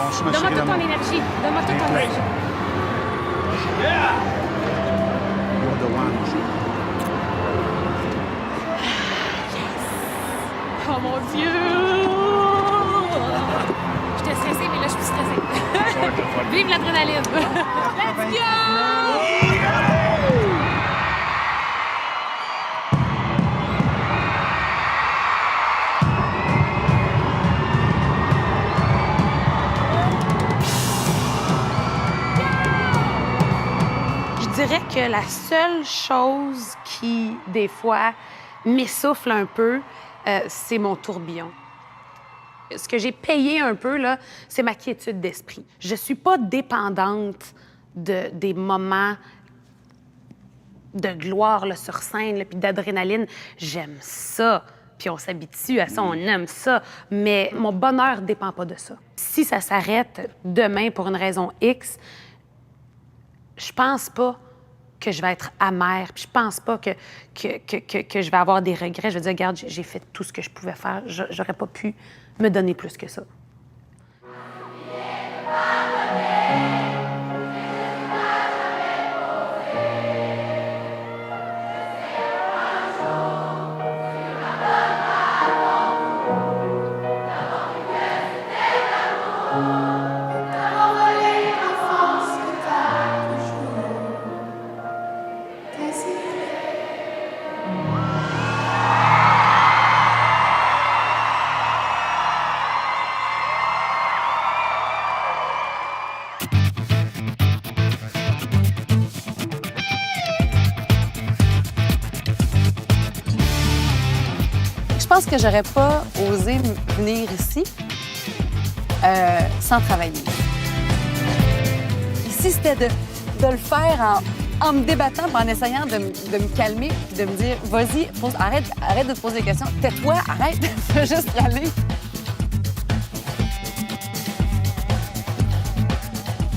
Bon chemin, Donne-moi chérie toute ton d'amour. énergie. Donne-moi toute ton Plein. énergie. You're the one. Oh mon Dieu! J'étais stressée, mais là, je suis plus stressée. Ça va être le fun. Vive l'adrénaline! Let's go! Je dirais que la seule chose qui, des fois, m'essouffle un peu, c'est mon tourbillon. Ce que j'ai payé un peu, là, c'est ma quiétude d'esprit. Je suis pas dépendante des moments de gloire là, sur scène, là, puis d'adrénaline. J'aime ça. Puis on s'habitue à ça, on aime ça. Mais mon bonheur dépend pas de ça. Si ça s'arrête demain pour une raison X, je pense pas que je vais être amère, puis je pense pas que je vais avoir des regrets. Je vais dire, regarde, j'ai fait tout ce que je pouvais faire. J'aurais pas pu me donner plus que ça. Je pense que j'aurais pas osé venir ici sans travailler. Ici, c'était de le faire en me débattant, en essayant de me calmer, puis de me dire, vas-y, arrête de te poser des questions, tais-toi, arrête, fais juste y aller.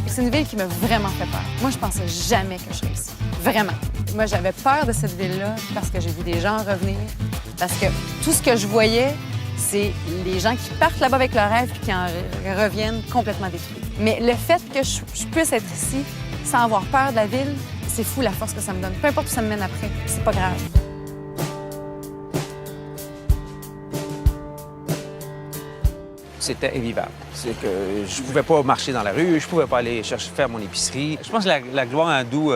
C'est une ville qui m'a vraiment fait peur. Moi, je pensais jamais que je serais ici. Vraiment. Moi, j'avais peur de cette ville-là parce que j'ai vu des gens revenir. Parce que tout ce que je voyais, c'est les gens qui partent là-bas avec leurs rêves puis qui en reviennent complètement détruits. Mais le fait que je puisse être ici sans avoir peur de la ville, c'est fou la force que ça me donne. Peu importe où ça me mène après, c'est pas grave. C'était invivable. C'est que je pouvais pas marcher dans la rue, je pouvais pas aller faire mon épicerie. Je pense que la gloire a un doux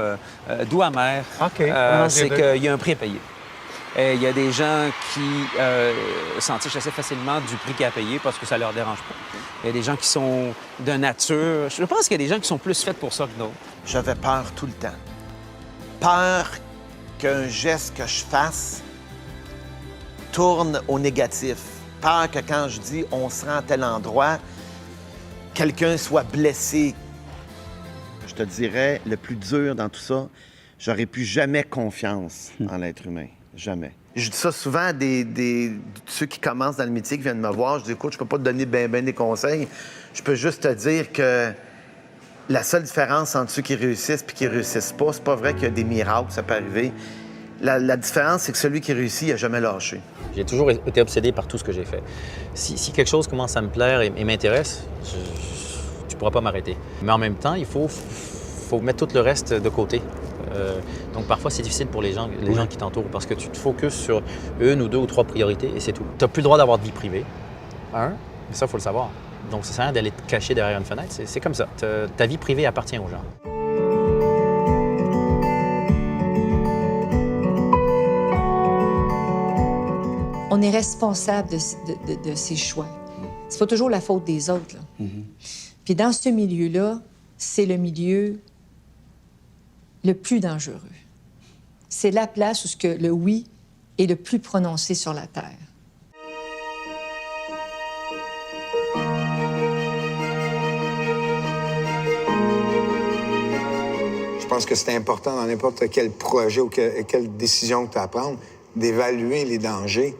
amer. OK. C'est qu'il y a un prix à payer. Il y a des gens qui s'en tichent assez facilement du prix qu'il y a à payer parce que ça leur dérange pas. Il y a des gens qui sont de nature. Je pense qu'il y a des gens qui sont plus faits pour ça que d'autres. J'avais peur tout le temps. Peur qu'un geste que je fasse tourne au négatif. Peur que quand je dis on se rend à tel endroit, quelqu'un soit blessé. Je te dirais, le plus dur dans tout ça, j'aurais plus jamais confiance en l'être humain. Jamais. Je dis ça souvent à ceux qui commencent dans le métier, qui viennent me voir. Je dis, écoute, je peux pas te donner ben des conseils. Je peux juste te dire que la seule différence entre ceux qui réussissent et qui réussissent pas, c'est pas vrai qu'il y a des miracles, ça peut arriver. La différence, c'est que celui qui réussit, il n'a jamais lâché. J'ai toujours été obsédé par tout ce que j'ai fait. Si quelque chose commence à me plaire et m'intéresse, tu ne pourras pas m'arrêter. Mais en même temps, il faut mettre tout le reste de côté. Donc parfois, c'est difficile pour les gens qui t'entourent parce que tu te focuses sur une ou deux ou trois priorités et c'est tout. Tu n'as plus le droit d'avoir de vie privée. Mais ça, il faut le savoir. Donc ça sert à rien d'aller te cacher derrière une fenêtre. C'est comme ça. Ta vie privée appartient aux gens. On est responsable de ses choix. C'est pas toujours la faute des autres. Là. Puis dans ce milieu-là, c'est le milieu le plus dangereux. C'est la place où le oui est le plus prononcé sur la terre. Je pense que c'est important dans n'importe quel projet ou quelle décision que tu as à prendre, d'évaluer les dangers,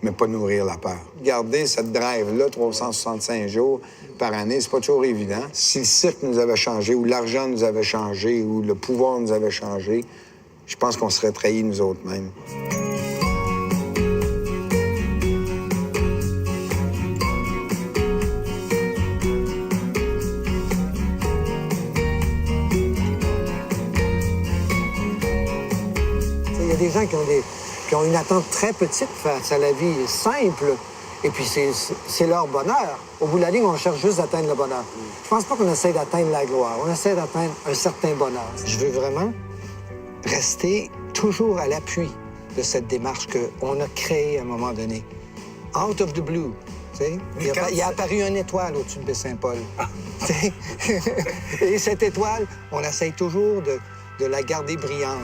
mais pas nourrir la peur. Garder cette drive-là 365 jours par année, c'est pas toujours évident. Si le cirque nous avait changé, ou l'argent nous avait changé, ou le pouvoir nous avait changé, je pense qu'on serait trahis nous autres mêmes. y a des gens qui ont une attente très petite face à la vie simple, et puis c'est leur bonheur. Au bout de la ligne, on cherche juste d'atteindre le bonheur. Je pense pas qu'on essaie d'atteindre la gloire, on essaie d'atteindre un certain bonheur. Je veux vraiment rester toujours à l'appui de cette démarche qu'on a créée à un moment donné. Out of the blue. Il a apparu une étoile au-dessus de Baie-Saint-Paul. Et cette étoile, on essaye toujours de la garder brillante.